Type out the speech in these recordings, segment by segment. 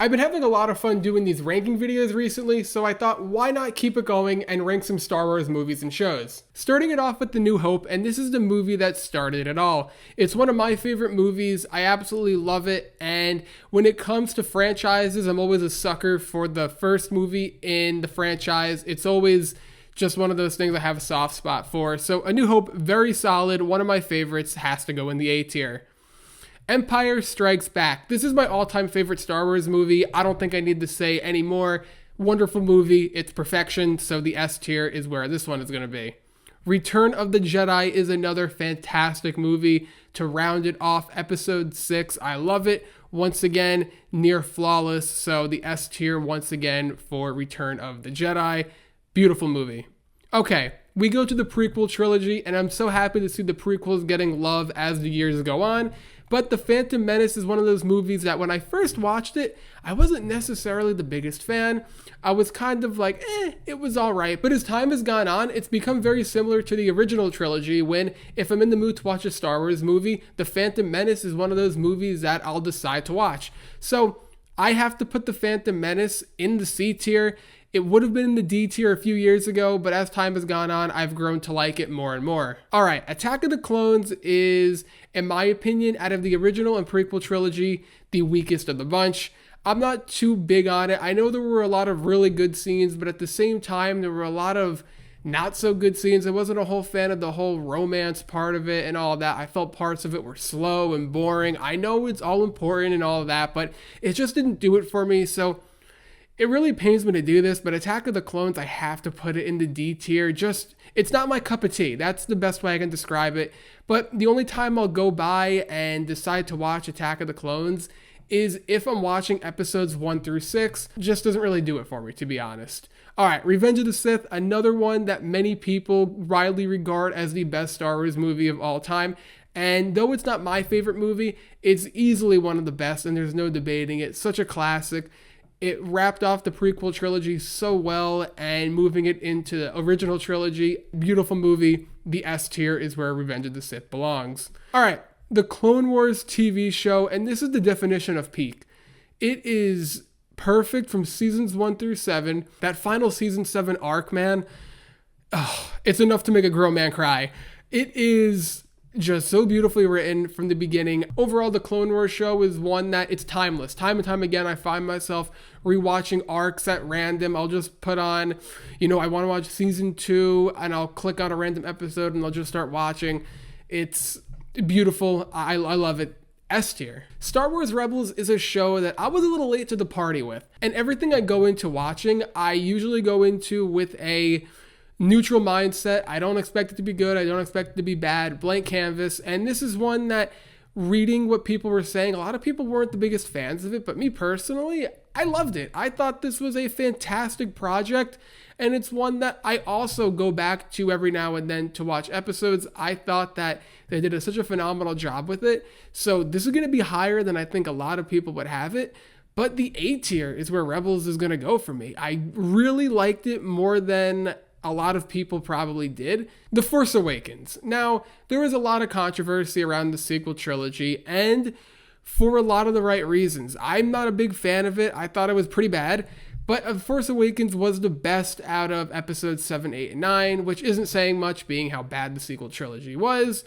I've been having a lot of fun doing these ranking videos recently, so I thought why not keep it going and rank some Star Wars movies and shows. Starting it off with The New Hope, and this is the movie that started it all. It's one of my favorite movies, I absolutely love it, and when it comes to franchises, I'm always a sucker for the first movie in the franchise. It's always just one of those things I have a soft spot for. So A New Hope, very solid, one of my favorites, has to go in the A tier. Empire Strikes Back. This is my all-time favorite Star Wars movie. I don't think I need to say any more. Wonderful movie. It's perfection, so the S tier is where this one is going to be. Return of the Jedi is another fantastic movie to round it off. Episode 6, I love it. Once again, near flawless, so the S tier once again for Return of the Jedi. Beautiful movie. Okay, we go to the prequel trilogy, and I'm so happy to see the prequels getting love as the years go on. But The Phantom Menace is one of those movies that when I first watched it, I wasn't necessarily the biggest fan. I was kind of like, it was alright. But as time has gone on, it's become very similar to the original trilogy when, if I'm in the mood to watch a Star Wars movie, The Phantom Menace is one of those movies that I'll decide to watch. So I have to put The Phantom Menace in the C tier. It would have been in the D tier a few years ago, but as time has gone on, I've grown to like it more and more. All right, Attack of the Clones is, in my opinion, out of the original and prequel trilogy, the weakest of the bunch. I'm not too big on it. I know there were a lot of really good scenes, but at the same time, there were a lot of not so good scenes. I wasn't a whole fan of the whole romance part of it and all of that. I felt parts of it were slow and boring. I know it's all important and all of that, but it just didn't do it for me, so it really pains me to do this, but Attack of the Clones, I have to put it in the D tier. It's not my cup of tea. That's the best way I can describe it. But the only time I'll go by and decide to watch Attack of the Clones is if I'm watching episodes 1 through 6. Just doesn't really do it for me, to be honest. All right, Revenge of the Sith, another one that many people widely regard as the best Star Wars movie of all time. And though it's not my favorite movie, it's easily one of the best, and there's no debating it. Such a classic. It wrapped off the prequel trilogy so well, and moving it into the original trilogy, beautiful movie. The S tier is where Revenge of the Sith belongs. All right, the Clone Wars TV show, and this is the definition of peak. It is perfect from seasons 1 through 7. That final season 7 arc, man, it's enough to make a grown man cry. It is just so beautifully written from the beginning. Overall, the Clone Wars show is one that it's timeless. Time and time again, I find myself rewatching arcs at random. I'll just put on, I want to watch season 2, and I'll click on a random episode and I'll just start watching. It's beautiful. I love it. S tier. Star Wars Rebels is a show that I was a little late to the party with. And everything I go into watching, I usually go into with a neutral mindset. I don't expect it to be good. I don't expect it to be bad. Blank canvas. And this is one that, reading what people were saying, a lot of people weren't the biggest fans of it, but me personally, I loved it. I thought this was a fantastic project, and it's one that I also go back to every now and then to watch episodes. I thought that they did such a phenomenal job with it. So this is going to be higher than I think a lot of people would have it. But the A tier is where Rebels is going to go for me. I really liked it more than a lot of people probably did. The Force Awakens. Now, there was a lot of controversy around the sequel trilogy, and for a lot of the right reasons. I'm not a big fan of it. I thought it was pretty bad, but Force Awakens was the best out of episodes 7, 8, and 9, which isn't saying much, being how bad the sequel trilogy was.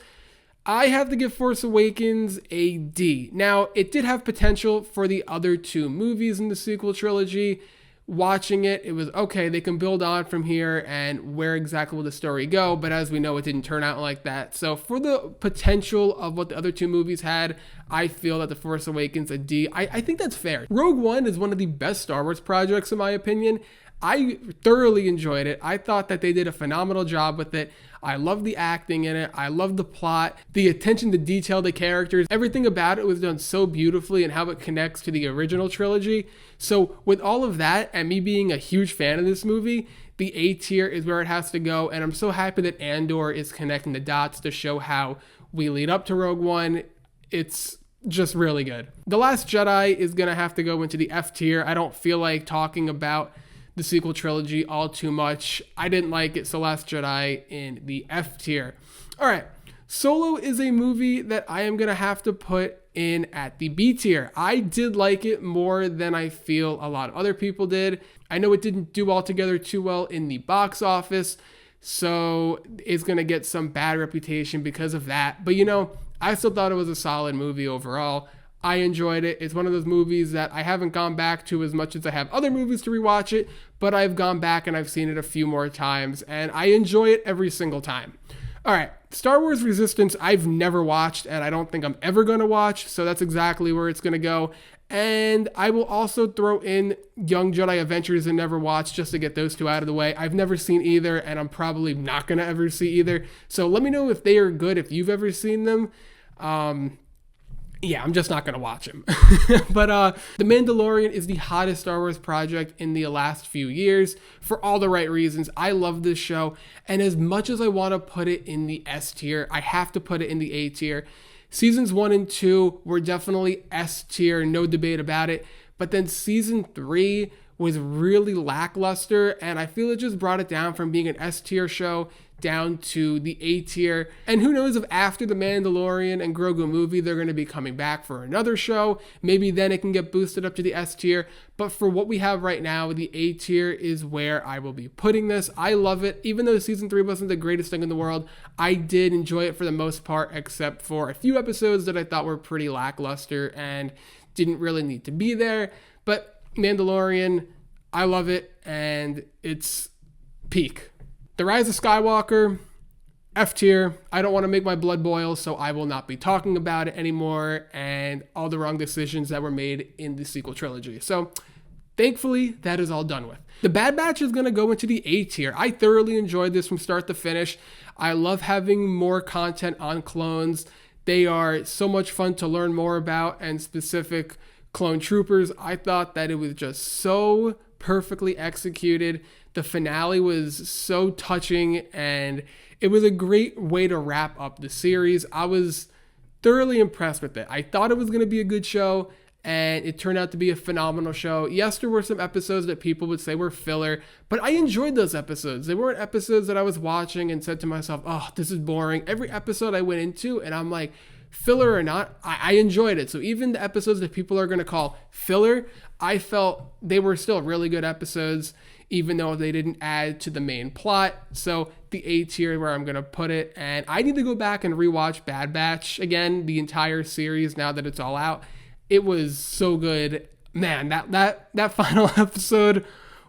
I have to give Force Awakens a D. Now, it did have potential for the other 2 movies in the sequel trilogy. Watching it, it was okay, they can build on from here, and where exactly will the story go? But as we know, it didn't turn out like that. So for the potential of what the other 2 movies had, I feel that The Force Awakens a D. I think that's fair. Rogue One is one of the best Star Wars projects in my opinion. I thoroughly enjoyed it. I thought that they did a phenomenal job with it. I love the acting in it. I love the plot, the attention to detail, the characters. Everything about it was done so beautifully, and how it connects to the original trilogy. So with all of that, and me being a huge fan of this movie, the A tier is where it has to go. And I'm so happy that Andor is connecting the dots to show how we lead up to Rogue One. It's just really good. The Last Jedi is going to have to go into the F tier. I don't feel like talking about the sequel trilogy all too much. I didn't like it, so Last Jedi in the F tier. All right, Solo is a movie that I am going to have to put in at the B tier. I did like it more than I feel a lot of other people did. I know it didn't do altogether too well in the box office, so it's going to get some bad reputation because of that. But I still thought it was a solid movie overall. I enjoyed it. It's one of those movies that I haven't gone back to as much as I have other movies to rewatch it, but I've gone back and I've seen it a few more times, and I enjoy it every single time. All right, Star Wars Resistance, I've never watched, and I don't think I'm ever going to watch, so that's exactly where it's going to go. And I will also throw in Young Jedi Adventures and never watched, just to get those two out of the way. I've never seen either, and I'm probably not going to ever see either. So let me know if they are good, if you've ever seen them. Yeah, I'm just not going to watch them. But The Mandalorian is the hottest Star Wars project in the last few years for all the right reasons. I love this show, and as much as I want to put it in the S tier, I have to put it in the A tier. Seasons 1 and 2 were definitely S tier, no debate about it. But then season 3 was really lackluster, and I feel it just brought it down from being an S tier show down to the A tier. And who knows if after the Mandalorian and Grogu movie, they're going to be coming back for another show. Maybe then it can get boosted up to the S tier. But for what we have right now, the A tier is where I will be putting this. I love it. Even though season 3 wasn't the greatest thing in the world, I did enjoy it for the most part, except for a few episodes that I thought were pretty lackluster and didn't really need to be there. But Mandalorian, I love it, and it's peak. The Rise of Skywalker, F tier. I don't want to make my blood boil, so I will not be talking about it anymore, and all the wrong decisions that were made in the sequel trilogy. So thankfully, that is all done with. The Bad Batch is going to go into the A tier. I thoroughly enjoyed this from start to finish. I love having more content on clones. They are so much fun to learn more about, and specific clone troopers. I thought that it was just so perfectly executed. The finale was so touching, and it was a great way to wrap up the series. I was thoroughly impressed with it. I thought it was going to be a good show, and it turned out to be a phenomenal show. Yes, there were some episodes that people would say were filler, but I enjoyed those episodes. They weren't episodes that I was watching and said to myself, oh, this is boring. Every episode I went into, and I'm like, filler or not, I enjoyed it. So even the episodes that people are going to call filler, I felt they were still really good episodes, even though they didn't add to the main plot. So the A tier where I'm going to put it. And I need to go back and rewatch Bad Batch again, the entire series, now that it's all out. It was so good. Man, that final episode,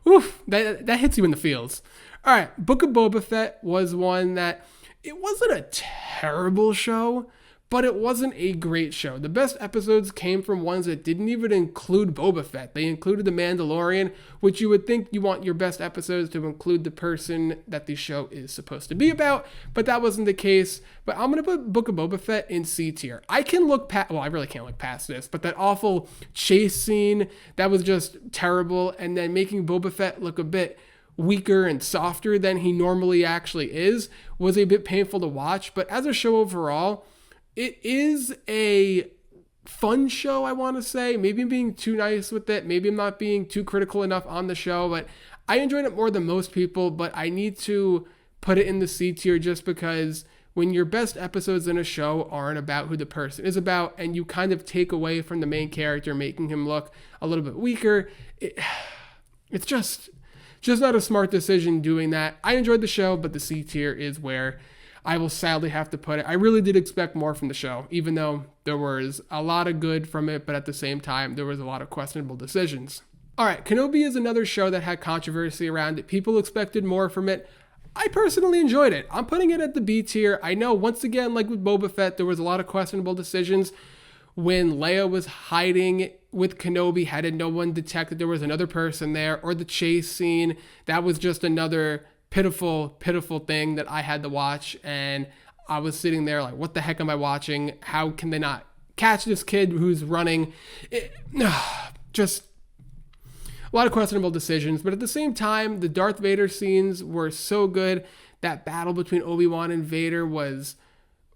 oof, that hits you in the feels. All right, Book of Boba Fett was one that, it wasn't a terrible show, but it wasn't a great show. The best episodes came from ones that didn't even include Boba Fett. They included The Mandalorian, which you would think you want your best episodes to include the person that the show is supposed to be about, but that wasn't the case. But I'm going to put Book of Boba Fett in C tier. I can look past, well, I really can't look past this, but that awful chase scene, that was just terrible, and then making Boba Fett look a bit weaker and softer than he normally actually is was a bit painful to watch. But as a show overall, it is a fun show, I want to say. Maybe I'm being too nice with it. Maybe I'm not being too critical enough on the show, but I enjoyed it more than most people. But I need to put it in the C tier just because when your best episodes in a show aren't about who the person is about, and you kind of take away from the main character, making him look a little bit weaker, it's just not a smart decision doing that. I enjoyed the show, but the C tier is where I will sadly have to put it. I really did expect more from the show, even though there was a lot of good from it, but at the same time, there was a lot of questionable decisions. All right, Kenobi is another show that had controversy around it. People expected more from it. I personally enjoyed it. I'm putting it at the B tier. I know, once again, like with Boba Fett, there was a lot of questionable decisions. When Leia was hiding with Kenobi, had no one detect that there was another person there, or the chase scene, that was just another pitiful thing that I had to watch, and I was sitting there like, what the heck am I watching? How can they not catch this kid who's running? Just a lot of questionable decisions, but at the same time, the Darth Vader scenes were so good. That battle between Obi-Wan and Vader was,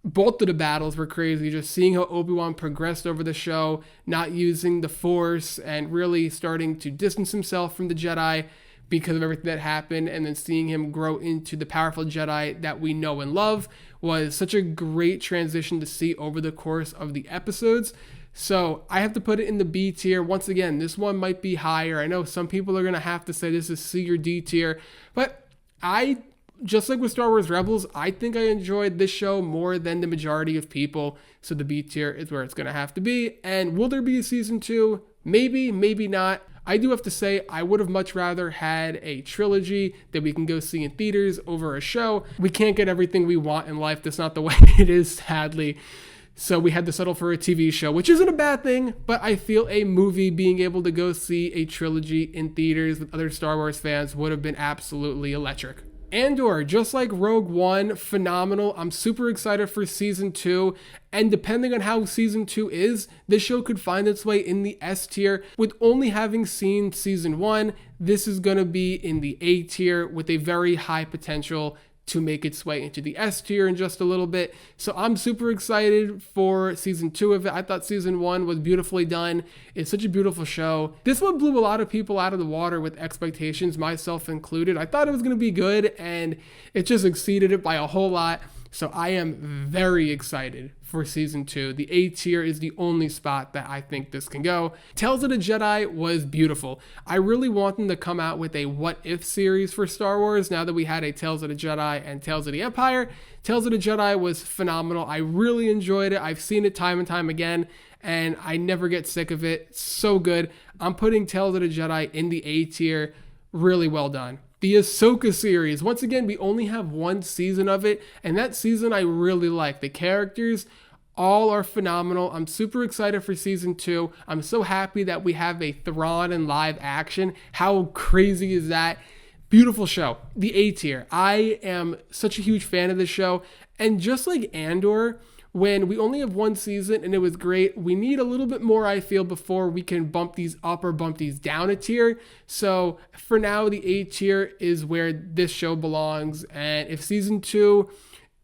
both of the battles were crazy. Just seeing how Obi-Wan progressed over the show, not using the Force and really starting to distance himself from the Jedi. because of everything that happened, and then seeing him grow into the powerful Jedi that we know and love was such a great transition to see over the course of the episodes. So I have to put it in the B tier. Once again, this one might be higher. I know some people are going to have to say this is C or D tier, but just like with Star Wars Rebels, I think I enjoyed this show more than the majority of people. So the B tier is where it's going to have to be. And will there be a season 2? Maybe, maybe not. I do have to say, I would have much rather had a trilogy that we can go see in theaters over a show. We can't get everything we want in life. That's not the way it is, sadly. So we had to settle for a TV show, which isn't a bad thing, but I feel a movie, being able to go see a trilogy in theaters with other Star Wars fans, would have been absolutely electric. Andor, just like Rogue One, phenomenal. I'm super excited for season 2, and depending on how season 2 is, this show could find its way in the S tier. With only having seen season 1, this is going to be in the A tier with a very high potential to make its way into the S tier in just a little bit. So I'm super excited for season 2 of it. I thought season 1 was beautifully done. It's such a beautiful show. This one blew a lot of people out of the water with expectations, myself included. I thought it was going to be good, and it just exceeded it by a whole lot. So I am very excited for season 2. The A tier is the only spot that I think this can go. Tales of the Jedi was beautiful. I really want them to come out with a what if series for Star Wars now that we had a Tales of the Jedi and Tales of the Empire. Tales of the Jedi was phenomenal. I really enjoyed it. I've seen it time and time again, and I never get sick of it. It's so good. I'm putting Tales of the Jedi in the A tier. Really well done. The Ahsoka series. Once again, we only have one season of it, and that season I really like. The characters all are phenomenal. I'm super excited for season 2. I'm so happy that we have a Thrawn in live action. How crazy is that? Beautiful show. The A tier. I am such a huge fan of this show, and just like Andor, when we only have one season and it was great, we need a little bit more, I feel, before we can bump these up or bump these down a tier. So for now, the A tier is where this show belongs. And if season 2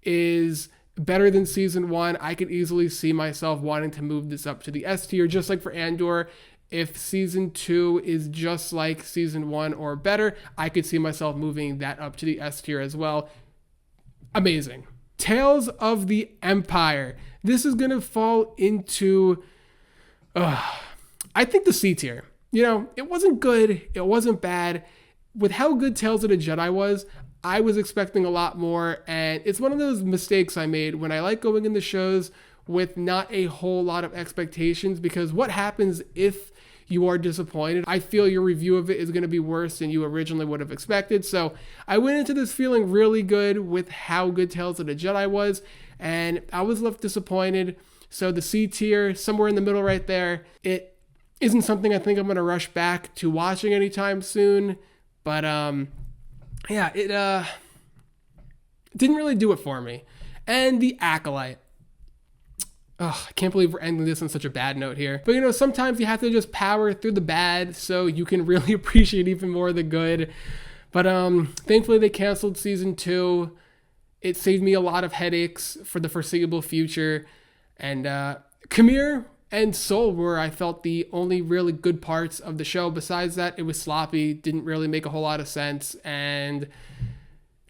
is better than season 1, I could easily see myself wanting to move this up to the S tier, just like for Andor. If season 2 is just like season 1 or better, I could see myself moving that up to the S tier as well. Amazing. Tales of the Empire. This is going to fall into, I think, the C tier. You know, it wasn't good. It wasn't bad. With how good Tales of the Jedi was, I was expecting a lot more. And it's one of those mistakes I made when I like going into shows with not a whole lot of expectations, because what happens if you are disappointed? I feel your review of it is going to be worse than you originally would have expected. So I went into this feeling really good with how good Tales of the Jedi was, and I was left disappointed. So the C tier, somewhere in the middle right there. It isn't something I think I'm going to rush back to watching anytime soon, but yeah, it didn't really do it for me. And The Acolyte. Oh, I can't believe we're ending this on such a bad note here. But, you know, sometimes you have to just power through the bad so you can really appreciate even more the good. But thankfully they canceled season 2. It saved me a lot of headaches for the foreseeable future. And Khmer and Soul were, I felt, the only really good parts of the show. Besides that, it was sloppy, didn't really make a whole lot of sense, and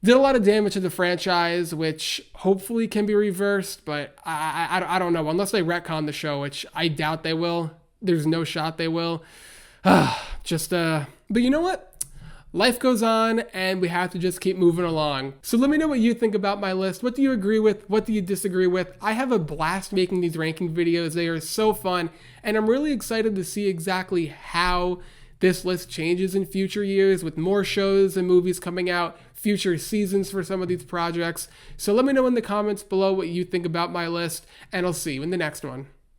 did a lot of damage to the franchise, which hopefully can be reversed, but I don't know. Unless they retcon the show, which I doubt they will. There's no shot they will. But you know what? Life goes on, and we have to just keep moving along. So let me know what you think about my list. What do you agree with? What do you disagree with? I have a blast making these ranking videos. They are so fun, and I'm really excited to see exactly how this list changes in future years with more shows and movies coming out, future seasons for some of these projects. So let me know in the comments below what you think about my list, and I'll see you in the next one.